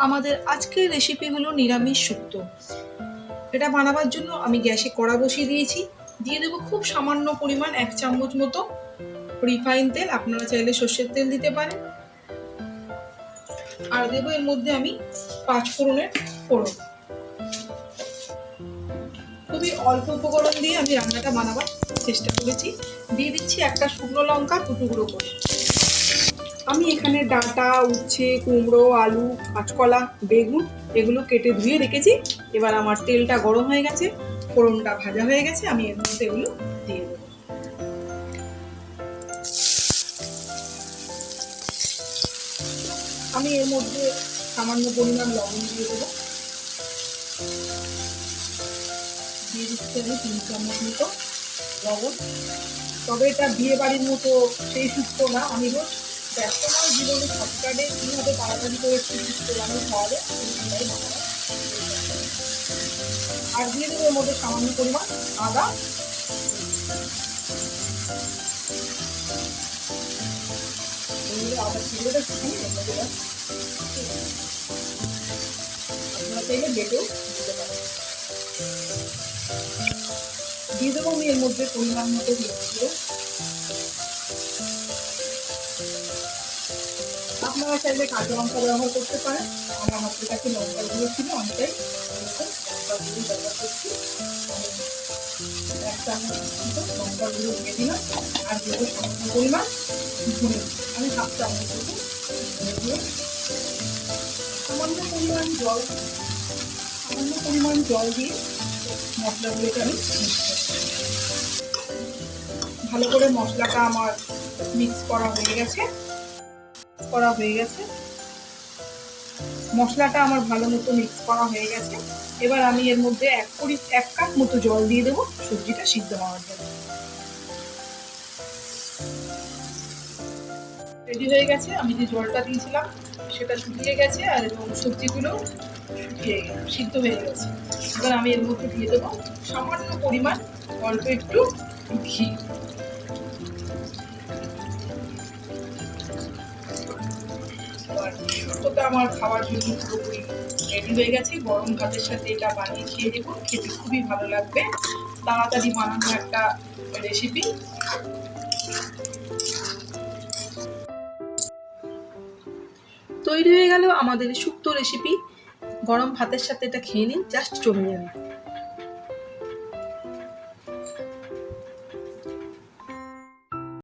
আমাদের আজকের রেসিপি হলো নিরামিষ শুক্তো। এটা বানাবার জন্য আমি গ্যাসে কড়া বসিয়ে দিয়েছি। দিয়ে দেবো খুব সামান্য পরিমাণ 1 চামচ মতো রিফাইন তেল, আপনারা চাইলে সর্ষের তেল দিতে পারেন। আর দেবো এর মধ্যে আমি 5 ফোড়নের ফোড়ন। খুবই অল্প উপকরণ দিয়ে আমি রান্নাটা বানাবার চেষ্টা করেছি। দিয়ে দিচ্ছি একটা শুকনো লঙ্কা টুকরো করে। আমি এখানে ডাঁটা, উচ্ছে, কুমড়ো, আলু, কাঁচকলা, বেগুন এগুলো কেটে ধুয়ে রেখেছি। এবার আমার তেলটা গরম হয়ে গেছে, ফোড়নটা ভাজা হয়ে গেছে, আমি এর মধ্যে এগুলো দিয়ে দেবো। আমি এর মধ্যে সামান্য পরিমাণ লবণ দিয়ে দেবো। দিয়ে দিচ্ছি আমি 3 চামচ মতো লবণ। তবে এটা বিয়ে বাড়ির মতো সেই শুক্তো না, আমি রোজ ব্যস্তময় জীবনে শর্টকাটে কীভাবে তাড়াতাড়ি করে একটু শুক্তো রান্না খাওয়া যায় সেটাই বানাবো। আর দিয়ে দেবো এর মধ্যে সামান্য পরিমাণ আদা। আদা ছিঁড়েটা একটুখানি রেখে দেবেন, আপনারা চাইলে বেটেও দিতে পারেন। দিয়ে দেবো আমি এর মধ্যে পরিমাণ মতো দিয়ে, আপনারা চাইলে কাঁচা লঙ্কা ব্যবহার করতে পারেন। আমার হাতের কাছে লঙ্কাগুলো ছিল অনেকটাই, লঙ্কাগুলো ব্যবহার করছি। 1 চামচ মতো লঙ্কাগুলো দিয়ে দিলাম। আর দেবো সামান্য পরিমাণ ধনে, আমি 1/2 চামচ মতো ধনে দিয়ে সামান্য পরিমাণ জল দিয়ে মশলাগুলোকে আমি ভালো করে মশলাটা আমার মিক্স করা হয়ে গেছে। মশলাটা আমার ভালো মতো মিক্স করা হয়ে গেছে। এবার আমি এর মধ্যে 1 কাপ মতো জল দিয়ে দেবো সবজিটা সিদ্ধ হওয়ার জন্য। রেডি হয়ে গেছে, আমি যে জলটা দিয়েছিলাম সেটা শুকিয়ে গেছে, আর এবং সবজিগুলো সিদ্ধ হয়ে গেছে। এবার আমি এর মধ্যে দিয়ে দেবো সামান্য পরিমাণ অল্প একটু ঘি। শুক্তোটা আমার খাওয়ার জন্য পুরোপুরি রেডি হয়ে গেছে। গরম ভাতের সাথে এটা বানিয়ে খেয়ে দেখুন, খেতে খুবই ভালো লাগবে। তাড়াতাড়ি বানানো একটা রেসিপি। তৈরি হয়ে গেল আমাদের শুক্তো রেসিপি। গরম ভাতের সাথে এটা খেয়ে নিন, জাস্ট জমে যাবে।